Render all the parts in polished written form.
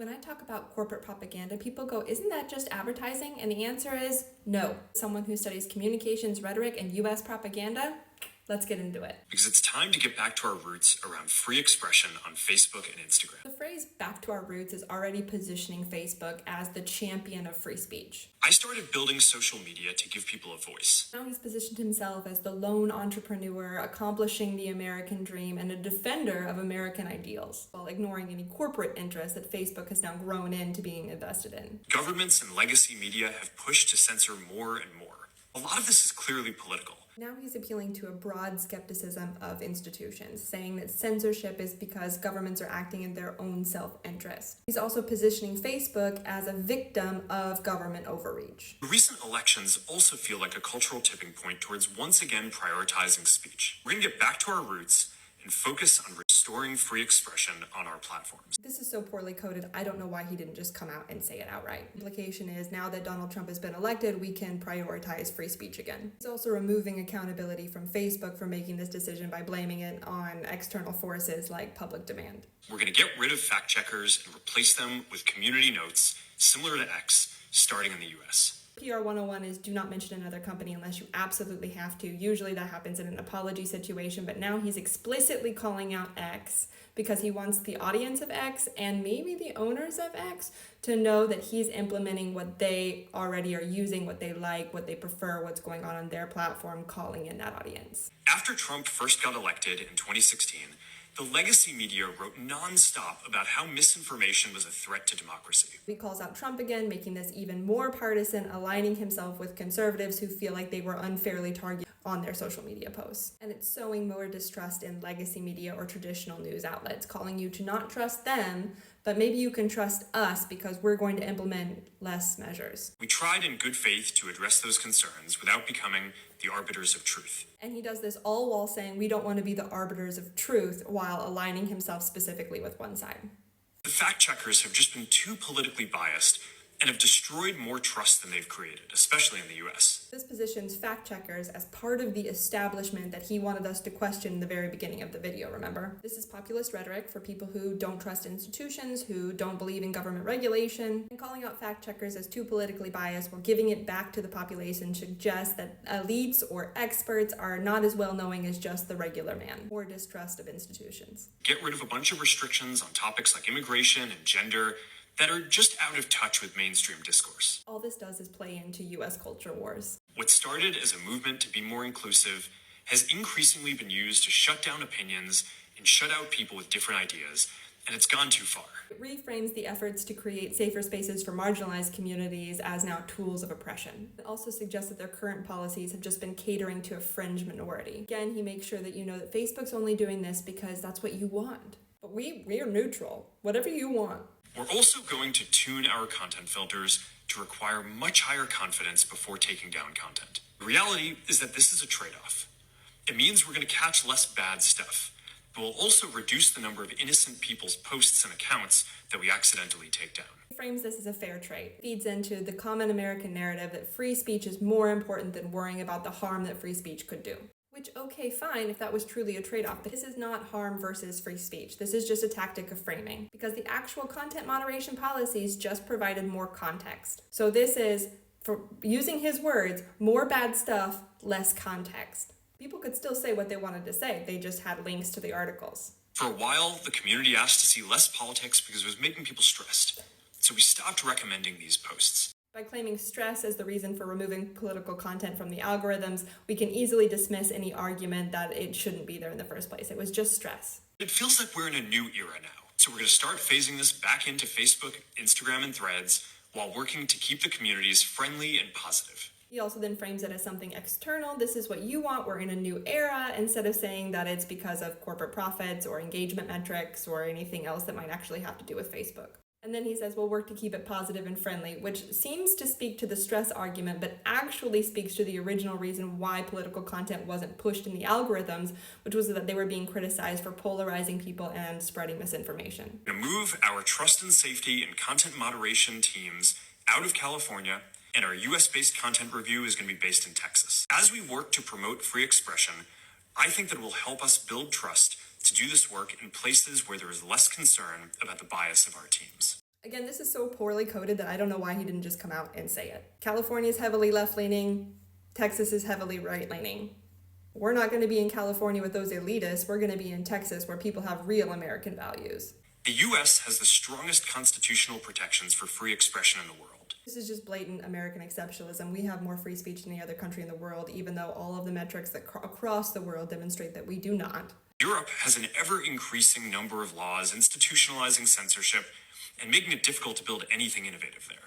When I talk about corporate propaganda, people go, isn't that just advertising? And the answer is no. Someone who studies communications, rhetoric, and US propaganda, let's get into it. Because it's time to get back to our roots around free expression on Facebook and Instagram. The phrase back to our roots is already positioning Facebook as the champion of free speech. I started building social media to give people a voice. Now he's positioned himself as the lone entrepreneur, accomplishing the American dream and a defender of American ideals, while ignoring any corporate interests that Facebook has now grown into being invested in. Governments and legacy media have pushed to censor more and more. A lot of this is clearly political. Now he's appealing to a broad skepticism of institutions, saying that censorship is because governments are acting in their own self-interest. He's also positioning Facebook as a victim of government overreach. The recent elections also feel like a cultural tipping point towards once again prioritizing speech. We're going to get back to our roots and focus on restoring free expression on our platforms. This is so poorly coded, I don't know why he didn't just come out and say it outright. The implication is now that Donald Trump has been elected, we can prioritize free speech again. He's also removing accountability from Facebook for making this decision by blaming it on external forces like public demand. We're going to get rid of fact checkers and replace them with community notes similar to X, starting in the US. PR 101 is do not mention another company unless you absolutely have to. Usually that happens in an apology situation, but now he's explicitly calling out X because he wants the audience of X and maybe the owners of X to know that he's implementing what they already are using, what they like, what they prefer, what's going on their platform, calling in that audience. After Trump first got elected in 2016, the legacy media wrote nonstop about how misinformation was a threat to democracy. He calls out Trump again, making this even more partisan, aligning himself with conservatives who feel like they were unfairly targeted on their social media posts. And it's sowing more distrust in legacy media or traditional news outlets, calling you to not trust them, but maybe you can trust us because we're going to implement less measures. We tried in good faith to address those concerns without becoming the arbiters of truth. And he does this all while saying we don't want to be the arbiters of truth while aligning himself specifically with one side. The fact checkers have just been too politically biased and have destroyed more trust than they've created, especially in the US. This positions fact checkers as part of the establishment that he wanted us to question in the very beginning of the video, remember? This is populist rhetoric for people who don't trust institutions, who don't believe in government regulation, and calling out fact checkers as too politically biased while giving it back to the population suggests that elites or experts are not as well knowing as just the regular man, or distrust of institutions. Get rid of a bunch of restrictions on topics like immigration and gender that are just out of touch with mainstream discourse. All this does is play into US culture wars. What started as a movement to be more inclusive has increasingly been used to shut down opinions and shut out people with different ideas, and it's gone too far. It reframes the efforts to create safer spaces for marginalized communities as now tools of oppression. It also suggests that their current policies have just been catering to a fringe minority. Again, he makes sure that you know that Facebook's only doing this because that's what you want. But we're neutral. Whatever you want. We're also going to tune our content filters to require much higher confidence before taking down content. The reality is that this is a trade-off. It means we're going to catch less bad stuff, but we'll also reduce the number of innocent people's posts and accounts that we accidentally take down. He frames this as a fair trade. It feeds into the common American narrative that free speech is more important than worrying about the harm that free speech could do. Which, okay, fine, if that was truly a trade-off, but this is not harm versus free speech. This is just a tactic of framing, because the actual content moderation policies just provided more context. So this is, for using his words, more bad stuff, less context. People could still say what they wanted to say, they just had links to the articles. For a while, the community asked to see less politics because it was making people stressed, so we stopped recommending these posts. By claiming stress as the reason for removing political content from the algorithms, we can easily dismiss any argument that it shouldn't be there in the first place. It was just stress. It feels like we're in a new era now, so we're going to start phasing this back into Facebook, Instagram, and Threads while working to keep the communities friendly and positive. He also then frames it as something external. This is what you want. We're in a new era, instead of saying that it's because of corporate profits or engagement metrics or anything else that might actually have to do with Facebook. And then he says, we'll work to keep it positive and friendly, which seems to speak to the stress argument, but actually speaks to the original reason why political content wasn't pushed in the algorithms, which was that they were being criticized for polarizing people and spreading misinformation. We're going to move our trust and safety and content moderation teams out of California, and our US-based content review is going to be based in Texas. As we work to promote free expression, I think that it will help us build trust to do this work in places where there is less concern about the bias of our teams. Again, this is so poorly coded that I don't know why he didn't just come out and say it. California is heavily left-leaning, Texas is heavily right-leaning. We're not going to be in California with those elitists, we're going to be in Texas where people have real American values. The US has the strongest constitutional protections for free expression in the world. This is just blatant American exceptionalism. We have more free speech than any other country in the world, even though all of the metrics that across the world demonstrate that we do not. Europe has an ever-increasing number of laws institutionalizing censorship and making it difficult to build anything innovative there.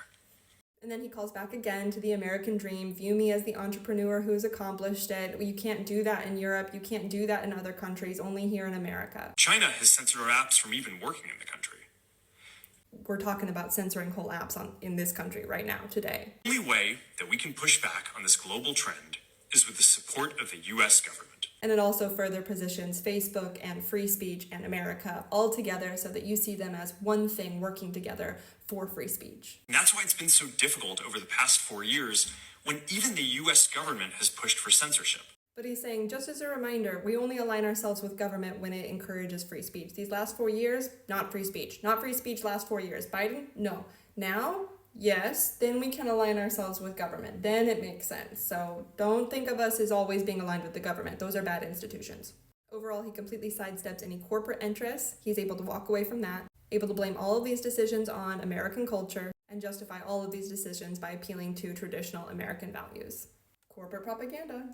And then he calls back again to the American dream. View me as the entrepreneur who's accomplished it. You can't do that in Europe. You can't do that in other countries, only here in America. China has censored our apps from even working in the country. We're talking about censoring whole apps in this country right now, today. The only way that we can push back on this global trend is with the support of the US government. And it also further positions Facebook and free speech and America all together so that you see them as one thing working together for free speech. And that's why it's been so difficult over the past 4 years when even the US government has pushed for censorship. But he's saying, just as a reminder, we only align ourselves with government when it encourages free speech. These last 4 years, not free speech. Not free speech last 4 years. Biden, no. Now, yes, then we can align ourselves with government. Then it makes sense. So don't think of us as always being aligned with the government. Those are bad institutions. Overall, he completely sidesteps any corporate interests. He's able to walk away from that, able to blame all of these decisions on American culture, and justify all of these decisions by appealing to traditional American values. Corporate propaganda.